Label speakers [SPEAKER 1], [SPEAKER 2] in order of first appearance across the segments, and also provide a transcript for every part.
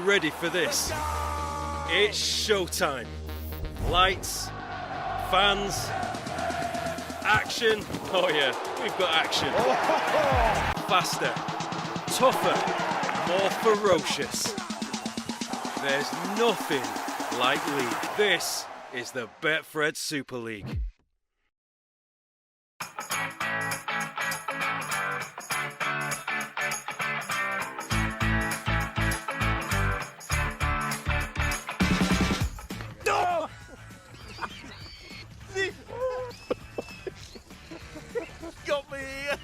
[SPEAKER 1] ready for this? It's showtime. Lights, fans, action. Oh yeah, we've got action. Faster, tougher, more ferocious. There's nothing like League. This is the Betfred Super League.
[SPEAKER 2] Got me here.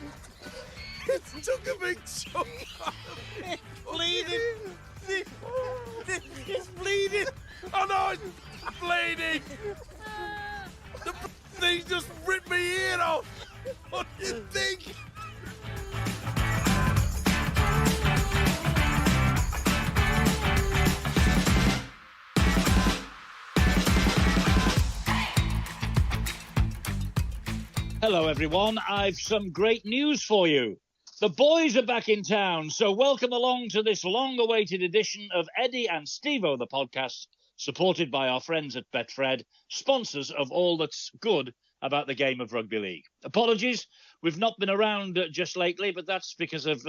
[SPEAKER 2] It took a big chunk. It's bleeding. It's bleeding. Oh no, it's bleeding. The thing just ripped my ear off. What do you think?
[SPEAKER 3] Hello, everyone. I've some great news for you. The boys are back in town, so welcome along to this long-awaited edition of Eddie and Stevo, the podcast, supported by our friends at Betfred, sponsors of all that's good about the game of rugby league. Apologies, we've not been around just lately, but that's because of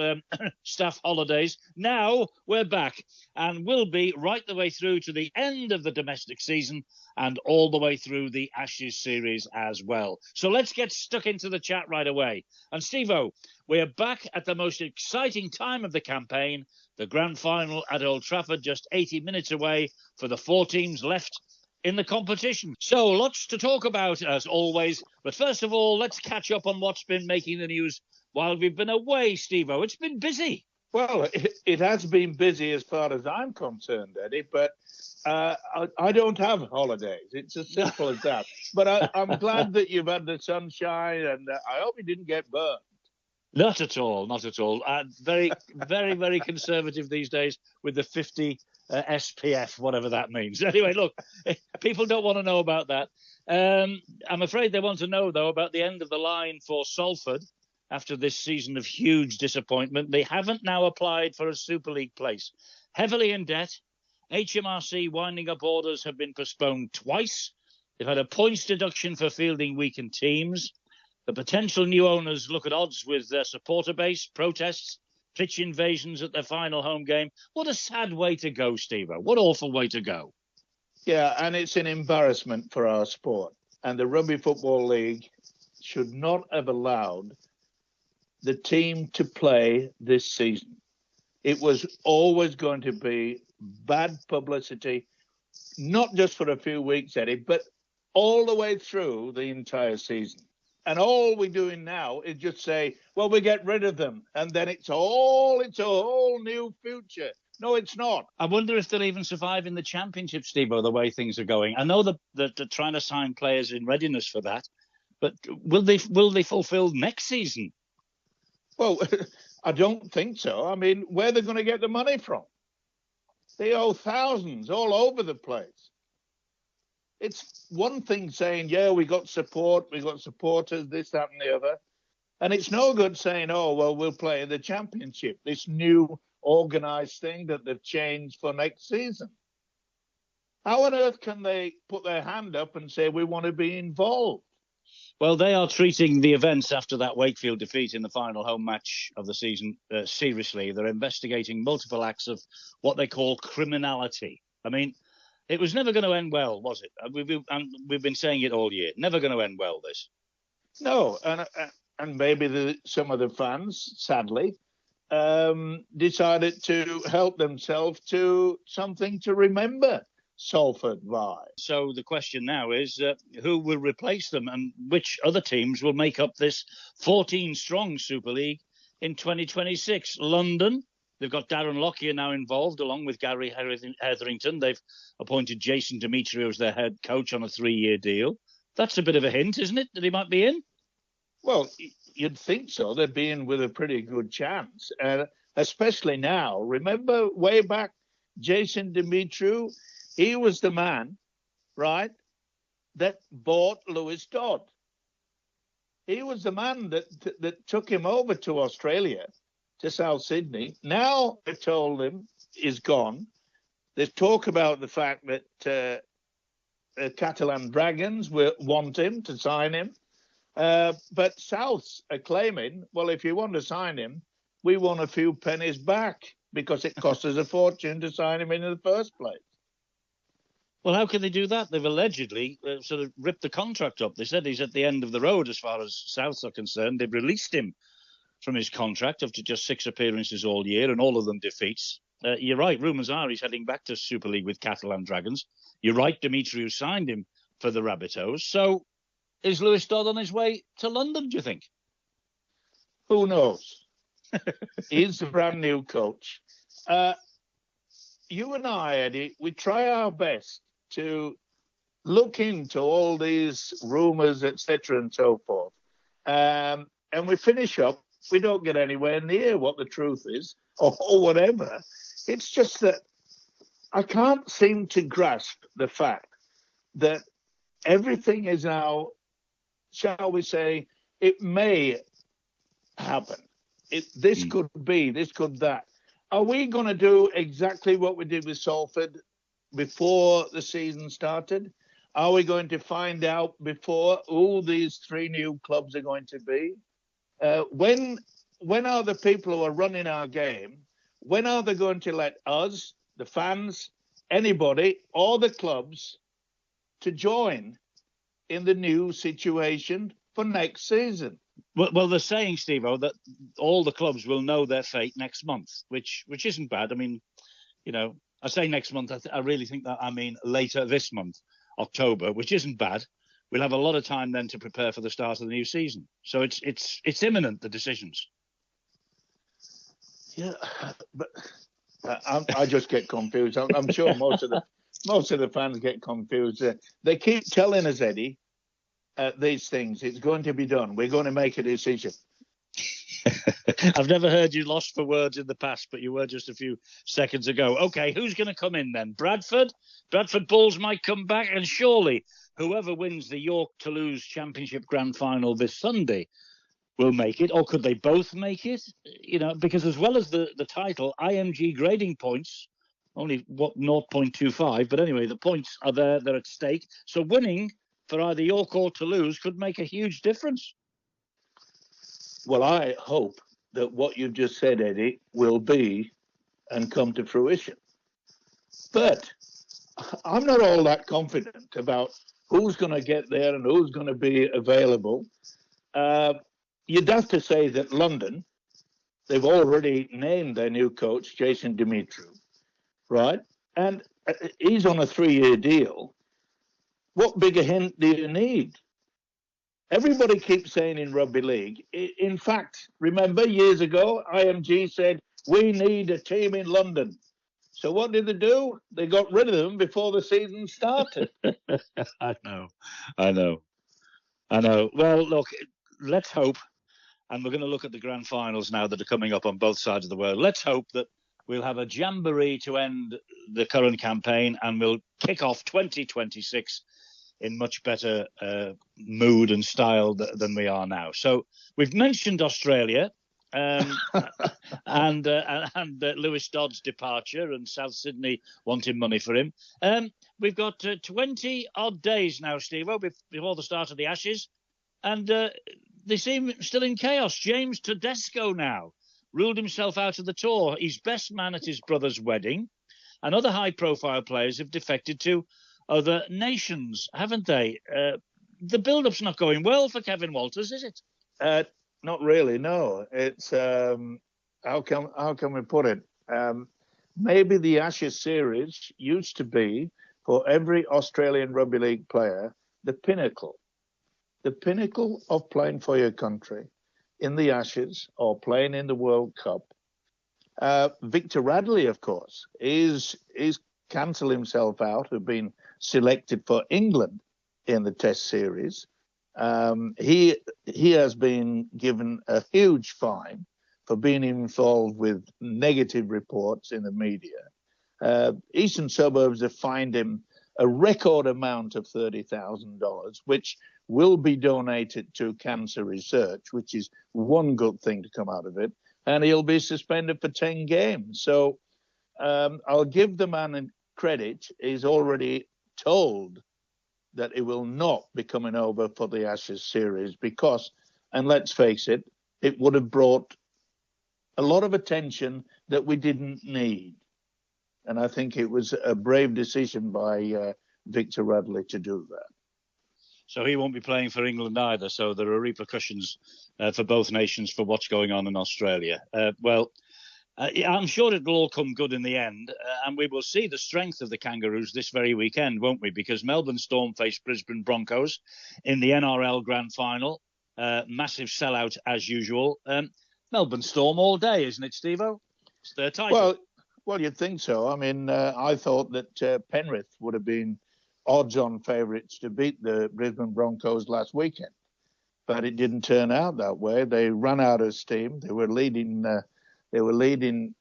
[SPEAKER 3] staff holidays. Now we're back, and we'll be right the way through to the end of the domestic season and all the way through the Ashes series as well. So let's get stuck into the chat right away. And Stevo, we're back at the most exciting time of the campaign, the grand final at Old Trafford, just 80 minutes away for the 4 teams left in the competition. So lots to talk about, as always. But first of all, let's catch up on what's been making the news while we've been away, Stevo. It's been busy.
[SPEAKER 4] Well, it has been busy as far as I'm concerned, Eddie, but I don't have holidays. It's as simple as that. But I'm glad that you've had the sunshine, and I hope you didn't get burnt.
[SPEAKER 3] Not at all, not at all. Very, very, very conservative these days with the 50 SPF, whatever that means. Anyway, look, people don't want to know about that. I'm afraid they want to know, though, about the end of the line for Salford after this season of huge disappointment. They haven't now applied for a Super League place. Heavily in debt, HMRC winding up orders have been postponed twice. They've had a points deduction for fielding weakened teams. The potential new owners look at odds with their supporter base, protests, pitch invasions at their final home game. What a sad way to go, Stevo. What awful way to go.
[SPEAKER 4] Yeah, and it's an embarrassment for our sport. And the Rugby Football League should not have allowed the team to play this season. It was always going to be bad publicity, not just for a few weeks, Eddie, but all the way through the entire season. And all we're doing now is just say, well, we get rid of them. And then it's a whole new future. No, it's not.
[SPEAKER 3] I wonder if they'll even survive in the Championship, Stevo, the way things are going. I know that they're trying to sign players in readiness for that, but will they fulfill next season?
[SPEAKER 4] Well, I don't think so. I mean, where are they going to get the money from? They owe thousands all over the place. It's one thing saying, yeah, we got support, we got supporters, this, that, and the other. And it's no good saying, oh, well, we'll play in the Championship, this new organised thing that they've changed for next season. How on earth can they put their hand up and say, we want to be involved?
[SPEAKER 3] Well, they are treating the events after that Wakefield defeat in the final home match of the season seriously. They're investigating multiple acts of what they call criminality. I mean, it was never going to end well, was it? We've been saying it all year. Never going to end well, this.
[SPEAKER 4] No, and maybe some of the fans, sadly, decided to help themselves to something to remember Salford by.
[SPEAKER 3] So the question now is who will replace them and which other teams will make up this 14-strong Super League in 2026? London. They've got Darren Lockyer now involved, along with Gary Hetherington. They've appointed Jason Demetriou as their head coach on a 3-year deal. That's a bit of a hint, isn't it, that he might be in?
[SPEAKER 4] Well, you'd think so. They'd be in with a pretty good chance, especially now. Remember way back, Jason Demetriou, he was the man, right, that bought Lewis Dodd. He was the man that took him over to Australia, to South Sydney. Now they've told him he's gone. There's talk about the fact that Catalan Dragons want him to sign him. But Souths are claiming, well, if you want to sign him, we want a few pennies back because it cost us a fortune to sign him in the first place.
[SPEAKER 3] Well, how can they do that? They've allegedly sort of ripped the contract up. They said he's at the end of the road as far as Souths are concerned. They've released him from his contract after just 6 appearances all year and all of them defeats. You're right, rumours are he's heading back to Super League with Catalan Dragons. You're right, Dimitriou signed him for the Rabbitohs. So is Lewis Dodd on his way to London, do you think?
[SPEAKER 4] Who knows? He's a brand new coach. You and I, Eddie, we try our best to look into all these rumours, etc., and so forth. And we finish up. We don't get anywhere near what the truth is or whatever. It's just that I can't seem to grasp the fact that everything is now, shall we say, it may happen. This could be, this could that. Are we going to do exactly what we did with Salford before the season started? Are we going to find out before who these 3 new clubs are going to be? When are the people who are running our game, when are they going to let us, the fans, anybody, or the clubs to join in the new situation for next season?
[SPEAKER 3] Well, they're saying, Stevo, that all the clubs will know their fate next month, which isn't bad. I mean, you know, I say next month. I really think that I mean later this month, October, which isn't bad. We'll have a lot of time then to prepare for the start of the new season. So it's imminent, the decisions.
[SPEAKER 4] Yeah, but I just get confused. I'm sure most of the fans get confused. They keep telling us, Eddie, these things. It's going to be done. We're going to make a decision.
[SPEAKER 3] I've never heard you lost for words in the past, but you were just a few seconds ago. Okay, who's going to come in then? Bradford? Bradford Bulls might come back, and surely whoever wins the York-Toulouse Championship Grand Final this Sunday will make it, or could they both make it? You know, because as well as the title, IMG grading points, only 0.25, but anyway, the points are there, they're at stake. So winning for either York or Toulouse could make a huge difference.
[SPEAKER 4] Well, I hope that what you've just said, Eddie, will be and come to fruition. But I'm not all that confident about who's going to get there and who's going to be available. You'd have to say that London, they've already named their new coach, Jason Dimitriou, right? And he's on a 3-year deal. What bigger hint do you need? Everybody keeps saying in rugby league. In fact, remember years ago, IMG said, we need a team in London. So what did they do? They got rid of them before the season started.
[SPEAKER 3] I know. Well, look, let's hope. And we're going to look at the grand finals now that are coming up on both sides of the world. Let's hope that we'll have a jamboree to end the current campaign and we'll kick off 2026 in much better mood and style than we are now. So we've mentioned Australia and Lewis Dodd's departure and South Sydney wanting money for him. We've got 20 odd days now, Stevo, before the start of the Ashes. And they seem still in chaos. James Tedesco now ruled himself out of the tour. He's best man at his brother's wedding. And other high-profile players have defected to other nations, haven't they? The build-up's not going well for Kevin Walters, is it?
[SPEAKER 4] Not really, no. It's how can we put it? Maybe the Ashes series used to be for every Australian rugby league player the pinnacle of playing for your country in the Ashes or playing in the World Cup. Victor Radley, of course, is cancelled himself out of being selected for England in the Test series. He has been given a huge fine for being involved with negative reports in the media. Eastern Suburbs have fined him a record amount of $30,000, which will be donated to cancer research, which is one good thing to come out of it. And he'll be suspended for 10 games. So I'll give the man credit, is already told that it will not be coming over for the Ashes series because, and let's face it, it would have brought a lot of attention that we didn't need. And I think it was a brave decision by Victor Radley to do that.
[SPEAKER 3] So he won't be playing for England either. So there are repercussions for both nations for what's going on in Australia. I'm sure it'll all come good in the end. And we will see the strength of the Kangaroos this very weekend, won't we? Because Melbourne Storm face Brisbane Broncos in the NRL Grand Final. Massive sellout as usual. Melbourne Storm all day, isn't it, Stevo? It's their title.
[SPEAKER 4] Well, you'd think so. I mean, I thought that Penrith would have been odds-on favourites to beat the Brisbane Broncos last weekend, but it didn't turn out that way. They ran out of steam. They were leading.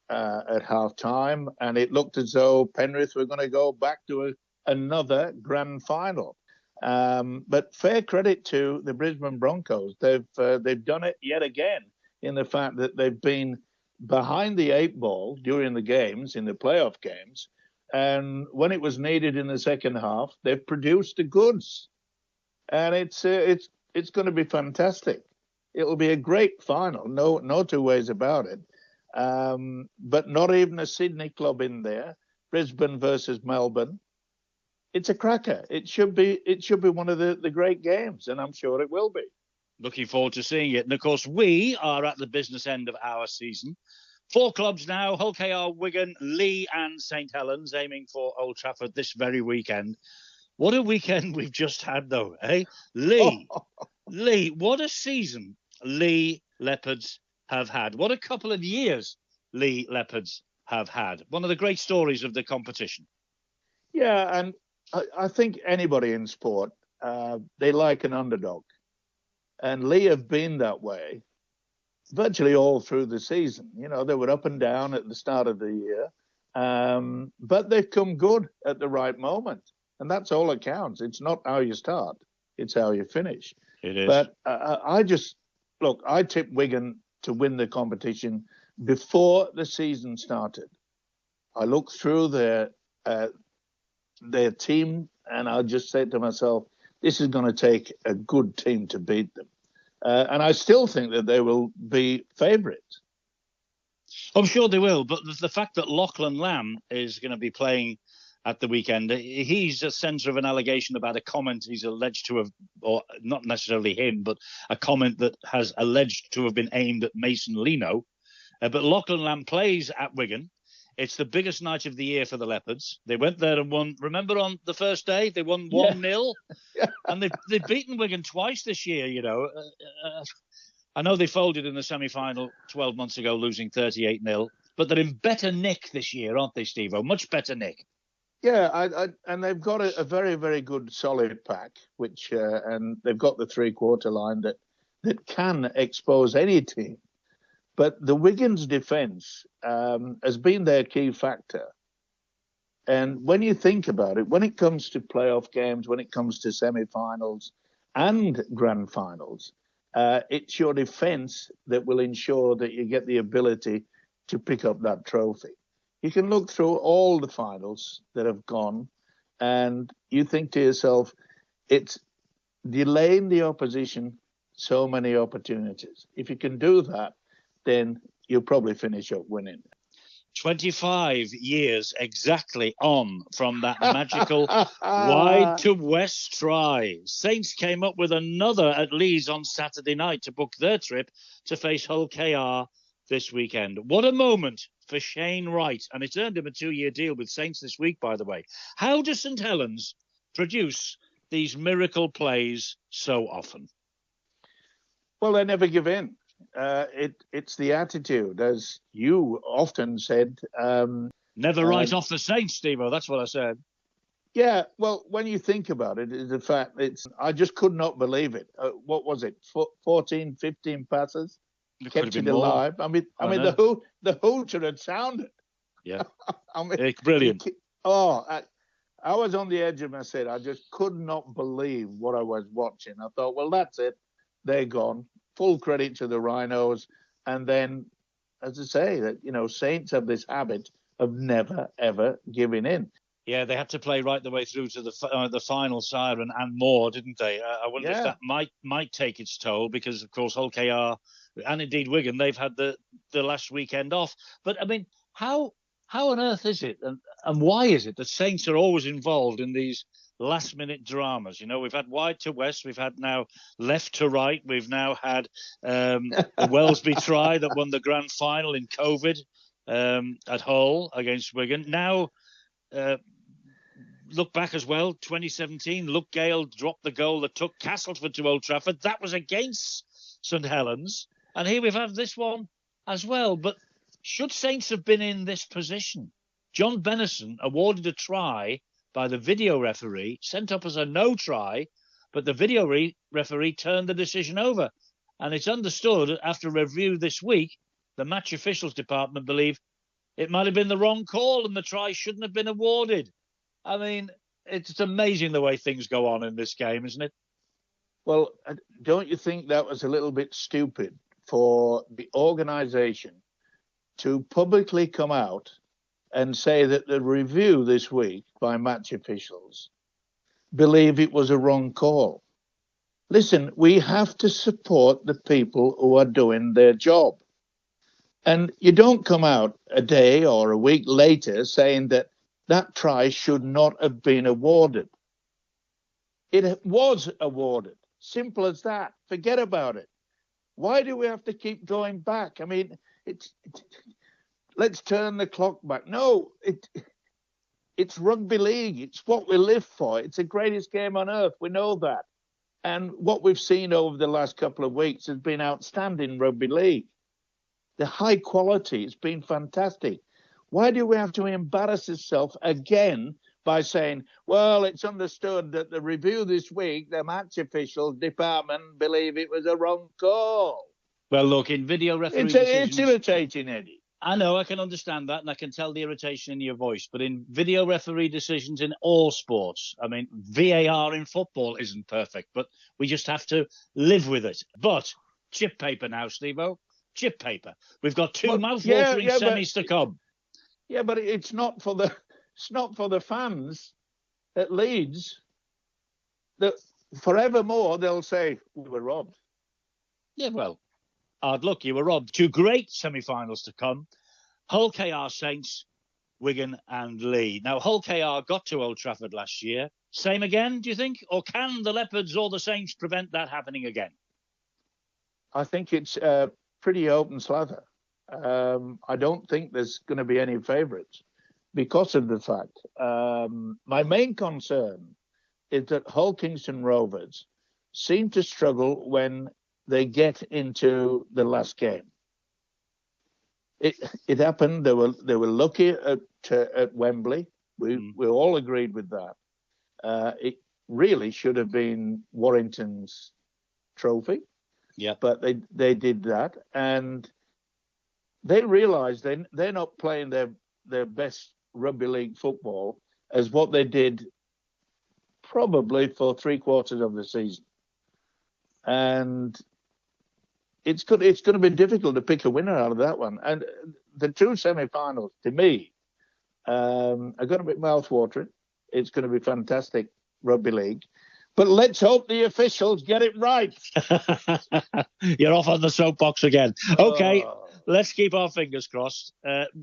[SPEAKER 4] At half time, and it looked as though Penrith were going to go back to another grand final. But fair credit to the Brisbane Broncos. They've done it yet again in the fact that they've been behind the eight ball during the games, in the playoff games, and when it was needed in the second half, they've produced the goods, and it's going to be fantastic. It will be a great final, no two ways about it. But not even a Sydney club in there. Brisbane versus Melbourne. It's a cracker. It should be one of the great games, and I'm sure it will be.
[SPEAKER 3] Looking forward to seeing it. And of course, we are at the business end of our season. 4 clubs now: Hull KR, Wigan, Leigh and St Helens, aiming for Old Trafford this very weekend. What a weekend we've just had, though, eh? Leigh, what a season Leigh Leopards have had. What a couple of years Leigh Leopards have had. One of the great stories of the competition.
[SPEAKER 4] Yeah, and I think anybody in sport, they like an underdog. And Leigh have been that way virtually all through the season. You know, they were up and down at the start of the year, but they've come good at the right moment. And that's all that counts. It's not how you start, it's how you finish.
[SPEAKER 3] It is.
[SPEAKER 4] But I tipped Wigan to win the competition before the season started. I looked through their team, and I just said to myself, this is going to take a good team to beat them. And I still think that they will be favourites.
[SPEAKER 3] I'm sure they will, but the fact that Lachlan Lamb is going to be playing at the weekend, he's a centre of an allegation about a comment he's alleged to have, or not necessarily him, but a comment that has alleged to have been aimed at Mason Lino. But Lachlan Lamb plays at Wigan. It's the biggest night of the year for the Leopards. They went there and won. Remember on the first day, they won 1-0. Yeah. And they've beaten Wigan twice this year, you know. I know they folded in the semi-final 12 months ago, losing 38-0. But they're in better nick this year, aren't they, Stevo? Much better nick.
[SPEAKER 4] Yeah, and they've got a very, very good solid pack, which and they've got the three-quarter line that can expose any team. But the Wigan's defence has been their key factor. And when you think about it, when it comes to playoff games, when it comes to semi-finals and grand finals, it's your defence that will ensure that you get the ability to pick up that trophy. You can look through all the finals that have gone and you think to yourself, it's delaying the opposition so many opportunities. If you can do that, then you'll probably finish up winning.
[SPEAKER 3] 25 years exactly on from that magical wide to west try. Saints came up with another at Leeds on Saturday night to book their trip to face Hull KR this weekend. What a moment for Shane Wright. And it's earned him a 2-year deal with Saints this week, by the way. How does St Helens produce these miracle plays so often?
[SPEAKER 4] Well, they never give in. It's the attitude, as you often said.
[SPEAKER 3] Never write off the Saints, Stevo. That's what I said.
[SPEAKER 4] Yeah, well, when you think about it, the fact I just could not believe it. What was it? 14, 15 passes kept it alive. I mean, the hooter had sounded.
[SPEAKER 3] Yeah, I mean, it's brilliant.
[SPEAKER 4] I was on the edge of my seat. I just could not believe what I was watching. I thought, well, that's it. They're gone. Full credit to the Rhinos. And then, as I say, that Saints have this habit of never, ever giving in.
[SPEAKER 3] Yeah, they had to play right the way through to the final siren and more, didn't they? I wonder if that might take its toll because, of course, Hull KR and indeed Wigan, they've had the last weekend off. But I mean, how on earth is it, and why is it that Saints are always involved in these last-minute dramas? You know, we've had wide to west, we've had now left to right, we've now had the Wellesby try that won the grand final in COVID at Hull against Wigan. Now. Look back as well, 2017, Luke Gale dropped the goal that took Castleford to Old Trafford. That was against St Helens. And here we've had this one as well. But should Saints have been in this position? John Bennison awarded a try by the video referee, sent up as a no try, but the video referee turned the decision over. And it's understood after review this week, the match officials department believe it might have been the wrong call and the try shouldn't have been awarded. I mean, it's amazing the way things go on in this game, isn't it?
[SPEAKER 4] Well, don't you think that was a little bit stupid for the organisation to publicly come out and say that the review this week by match officials believe it was a wrong call? Listen, we have to support the people who are doing their job. And you don't come out a day or a week later saying that try should not have been awarded. It was awarded. Simple as that. Forget about it. Why do we have to keep going back? I mean, let's turn the clock back. No, it's rugby league. It's what we live for. It's the greatest game on earth. We know that. And what we've seen over the last couple of weeks has been outstanding rugby league. The high quality has been fantastic. Why do we have to embarrass ourselves again by saying, well, it's understood that the review this week, the match officials department believe it was a wrong call?
[SPEAKER 3] Well, look, in video referee
[SPEAKER 4] it's irritating, Eddie.
[SPEAKER 3] I know, I can understand that, and I can tell the irritation in your voice. But in video referee decisions in all sports, I mean, VAR in football isn't perfect, but we just have to live with it. But chip paper now, Stevo. Chip paper. We've got two mouth-watering semis to come.
[SPEAKER 4] Yeah, but it's not for the fans at Leeds. That forevermore they'll say we were robbed.
[SPEAKER 3] Yeah, well, hard luck, you were robbed. Two great semi-finals to come. Hull KR Saints, Wigan and Lee. Now, Hull KR got to Old Trafford last year. Same again, do you think? Or can the Leopards or the Saints prevent that happening again?
[SPEAKER 4] I think it's pretty open slather. I don't think there's going to be any favourites because of the fact. My main concern is that Hull Kingston Rovers seem to struggle when they get into the last game. It happened. They were lucky at Wembley. We all agreed with that. It really should have been Warrington's trophy.
[SPEAKER 3] Yeah,
[SPEAKER 4] but they did that, and they realised they're not playing their best rugby league football as what they did probably for 3/4 of the season, and it's going to be difficult to pick a winner out of that one. And the two semi-finals, to me, are going to be mouth-watering. It's going to be fantastic rugby league. But let's hope the officials get it right.
[SPEAKER 3] You're off on the soapbox again. Okay, let's keep our fingers crossed.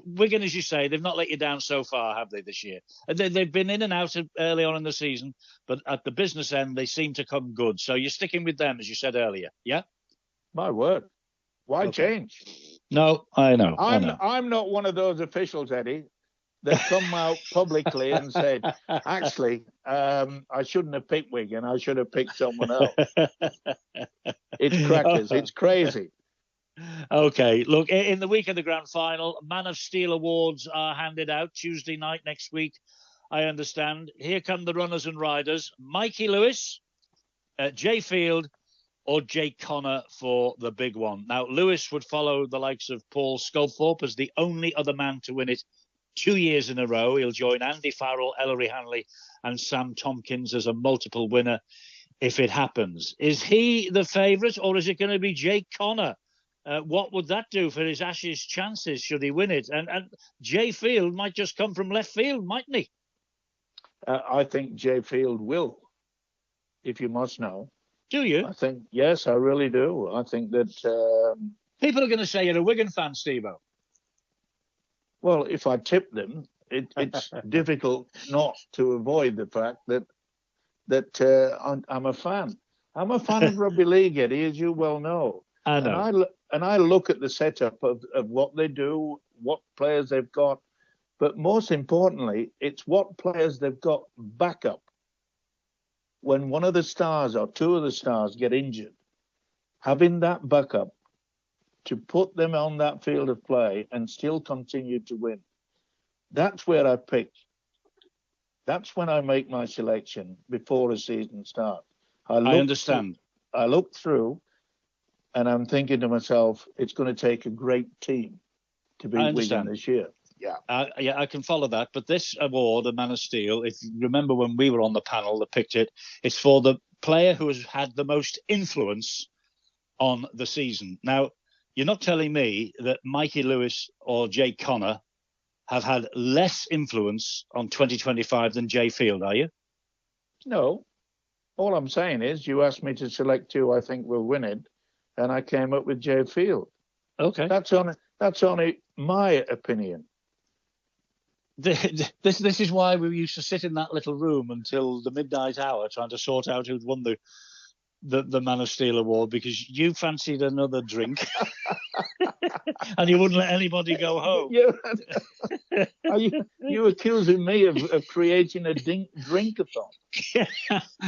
[SPEAKER 3] Wigan, as you say, they've not let you down so far, have they, this year? They've been in and out early on in the season, but at the business end, they seem to come good. So you're sticking with them, as you said earlier, yeah?
[SPEAKER 4] My word. Why change?
[SPEAKER 3] No, I know.
[SPEAKER 4] I'm not one of those officials, Eddie, that come out publicly and said, actually, I shouldn't have picked Wigan. I should have picked someone else. It's crackers. It's crazy.
[SPEAKER 3] Okay, look, in the week of the grand final, Man of Steel awards are handed out Tuesday night next week, I understand. Here come the runners and riders. Mikey Lewis, Jay Field, or Jake Connor for the big one. Now, Lewis would follow the likes of Paul Sculthorpe as the only other man to win it 2 years in a row. He'll join Andy Farrell, Ellery Hanley and Sam Tompkins as a multiple winner if it happens. Is he the favourite, or is it going to be Jake Connor? What would that do for his Ashes chances should he win it? And Jay Field might just come from left field, mightn't he?
[SPEAKER 4] I think Jay Field will, if you must know.
[SPEAKER 3] Do you?
[SPEAKER 4] I think, yes, I really do. I think that,
[SPEAKER 3] People are going to say you're a Wigan fan, Stevo.
[SPEAKER 4] well, if I tip them, it's difficult not to avoid the fact that I'm a fan. I'm a fan of rugby league, Eddie, as you well know.
[SPEAKER 3] I know.
[SPEAKER 4] And I look at the setup of what they do, what players they've got, but most importantly, it's what players they've got backup. When one of the stars or two of the stars get injured, having that backup to put them on that field of play and still continue to win. That's where I pick. That's when I make my selection before a season starts.
[SPEAKER 3] I understand.
[SPEAKER 4] I look through and I'm thinking to myself, it's going to take a great team to beat Wigan this year. Yeah.
[SPEAKER 3] Yeah, I can follow that. But this award, the Man of Steel, if you remember when we were on the panel that picked it, it's for the player who has had the most influence on the season. Now, you're not telling me that Mikey Lewis or Jay Connor have had less influence on 2025 than Jay Field, are you?
[SPEAKER 4] No. All I'm saying is you asked me to select who I think will win it, and I came up with Jay Field.
[SPEAKER 3] Okay.
[SPEAKER 4] That's only my opinion.
[SPEAKER 3] This is why we used to sit in that little room until the midnight hour trying to sort out who'd won the Man of Steel award, because you fancied another drink and you wouldn't let anybody go home.
[SPEAKER 4] Are you accusing me of creating a drink-a-thon?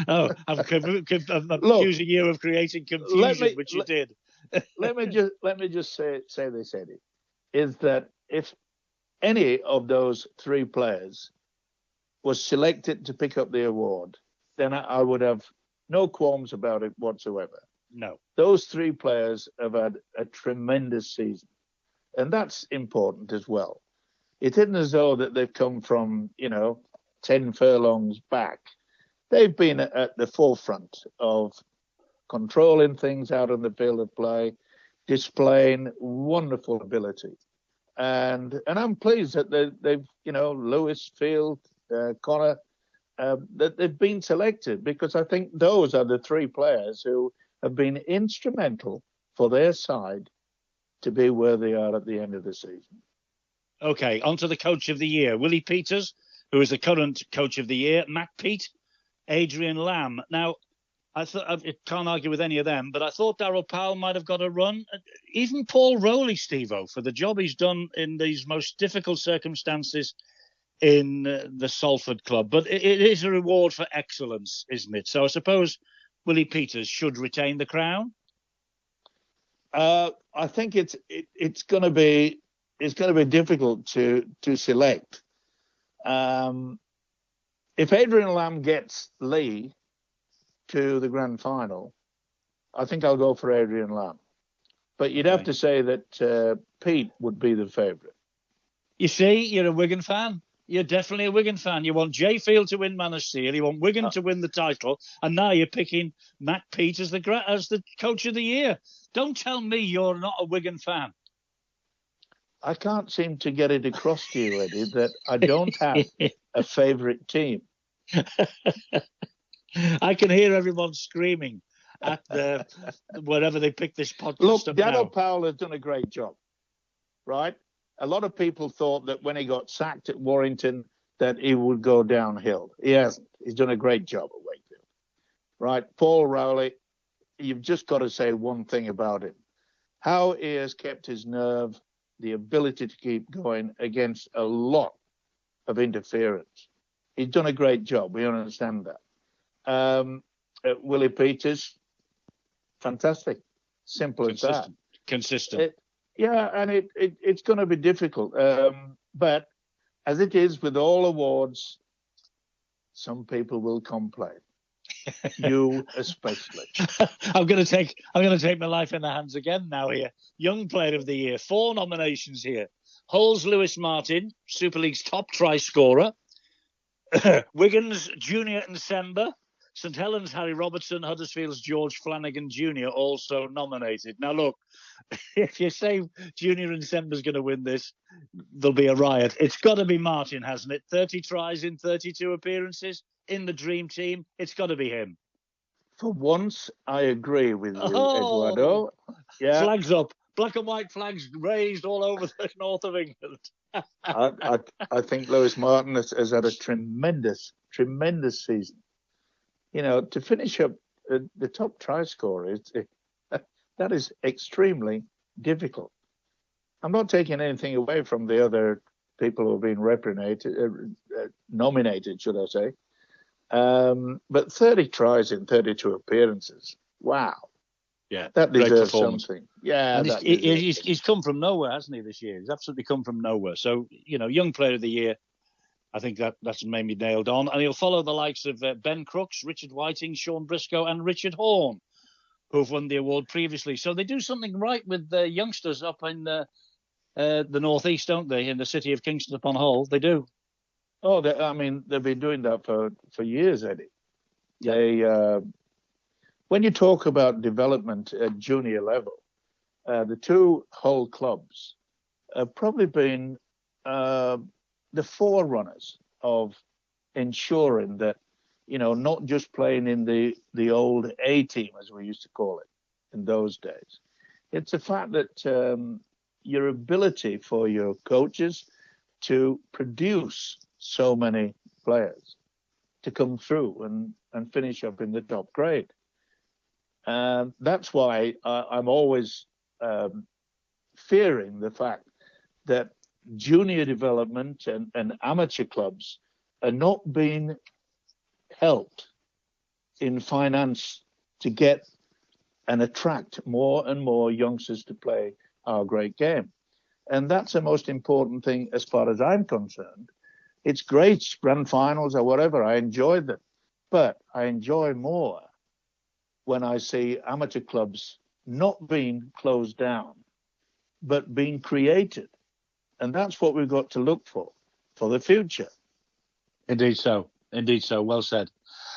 [SPEAKER 3] Oh, I'm accusing you of creating confusion, which you did.
[SPEAKER 4] let me just say this, Eddie, is that if any of those three players was selected to pick up the award, then I would have no qualms about it whatsoever.
[SPEAKER 3] No.
[SPEAKER 4] Those three players have had a tremendous season, and that's important as well. It isn't as though that they've come from, 10 furlongs back. They've been at the forefront of controlling things out on the field of play, displaying wonderful ability. And I'm pleased that they've Lewis, Field, Connor, that they've been selected, because I think those are the three players who have been instrumental for their side to be where they are at the end of the season.
[SPEAKER 3] Okay, on to the Coach of the Year. Willie Peters, who is the current Coach of the Year, Mac Pete, Adrian Lamb. Now, I can't argue with any of them, but I thought Darryl Powell might have got a run. Even Paul Rowley, Stevo, for the job he's done in these most difficult circumstances in the Salford club. But it is a reward for excellence, isn't it? So I suppose Willie Peters should retain the crown.
[SPEAKER 4] I think it's going to be difficult to select. If Adrian Lamb gets Lee to the grand final, I think I'll go for Adrian Lamb. But you'd have to say that Pete would be the favourite.
[SPEAKER 3] You see, you're a Wigan fan. You're definitely a Wigan fan. You want Jay Field to win Man of Steel. You want Wigan to win the title. And now you're picking Mac Pete as the Coach of the Year. Don't tell me you're not a Wigan fan.
[SPEAKER 4] I can't seem to get it across to you, Eddie, that I don't have a favourite team.
[SPEAKER 3] I can hear everyone screaming at wherever they pick this podcast
[SPEAKER 4] Look,
[SPEAKER 3] up
[SPEAKER 4] Darryl
[SPEAKER 3] now.
[SPEAKER 4] Powell has done a great job, right? A lot of people thought that when he got sacked at Warrington that he would go downhill. He hasn't. He's done a great job at Wakefield, right? Paul Rowley, you've just got to say one thing about him. How he has kept his nerve, the ability to keep going against a lot of interference. He's done a great job. We understand that. Willie Peters, fantastic. Simple as that.
[SPEAKER 3] Consistent.
[SPEAKER 4] And it's going to be difficult. But as it is with all awards, some people will complain. You especially.
[SPEAKER 3] I'm going to take my life in the hands again now here. Young Player of the Year, 4 nominations here. Hull's Lewis Martin, Super League's top try scorer. Wigan's Junior Nsemba, St Helens Harry Robertson, Huddersfield's George Flanagan Jr. also nominated. Now, look, if you say Junior and December's going to win this, there'll be a riot. It's got to be Martin, hasn't it? 30 tries in 32 appearances in the dream team. It's got to be him.
[SPEAKER 4] For once, I agree with you, Eduardo. Yeah,
[SPEAKER 3] flags up. Black and white flags raised all over the north of England.
[SPEAKER 4] I think Lewis Martin has had a tremendous season. You know, to finish up the top try scorer, that is extremely difficult. I'm not taking anything away from the other people who have been nominated, should I say. But 30 tries in 32 appearances. Wow.
[SPEAKER 3] Yeah,
[SPEAKER 4] that deserves something. Yeah,
[SPEAKER 3] and he's come from nowhere, hasn't he, this year? He's absolutely come from nowhere. So, you know, Young Player of the Year, I think that's maybe nailed on. And he'll follow the likes of Ben Crooks, Richard Whiting, Sean Briscoe and Richard Horne, who've won the award previously. So they do something right with the youngsters up in the northeast, don't they? In the city of Kingston upon Hull, they do.
[SPEAKER 4] Oh, they've been doing that for years, Eddie.
[SPEAKER 3] Yeah.
[SPEAKER 4] They when you talk about development at junior level, the two Hull clubs have probably been the forerunners of ensuring that, you know, not just playing in the old A team, as we used to call it in those days. It's the fact that your ability for your coaches to produce so many players to come through and finish up in the top grade. That's why I'm always fearing the fact that junior development and amateur clubs are not being helped in finance to get and attract more and more youngsters to play our great game. And that's the most important thing as far as I'm concerned. It's great, grand finals or whatever, I enjoy them. But I enjoy more when I see amateur clubs not being closed down, but being created. And that's what we've got to look for the future.
[SPEAKER 3] Indeed so. Well said.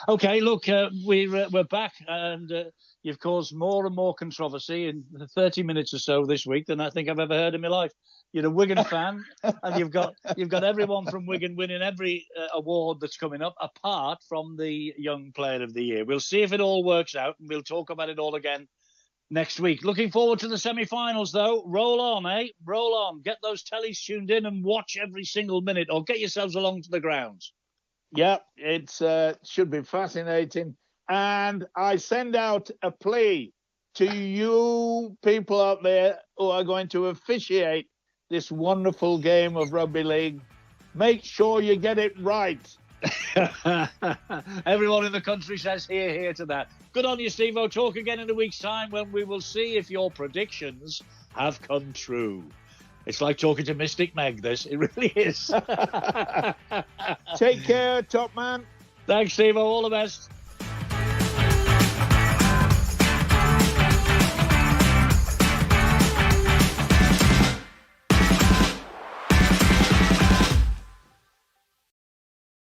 [SPEAKER 3] Okay, look, we're back, and you've caused more and more controversy in 30 minutes or so this week than I think I've ever heard in my life. You're a Wigan fan, and you've got everyone from Wigan winning every award that's coming up, apart from the Young Player of the Year. We'll see if it all works out, and we'll talk about it all again next week. Looking forward to the semi-finals, though. Roll on, eh? Roll on. Get those tellies tuned in and watch every single minute, or get yourselves along to the grounds.
[SPEAKER 4] Yeah, it should be fascinating. And I send out a plea to you people out there who are going to officiate this wonderful game of rugby league. Make sure you get it right.
[SPEAKER 3] Everyone in the country says hear to that. Good on you, Stevo. Talk again in a week's time when we will see if your predictions have come true. It's like talking to Mystic Meg, this. It really is.
[SPEAKER 4] Take care, top man.
[SPEAKER 3] Thanks, Stevo. All the best.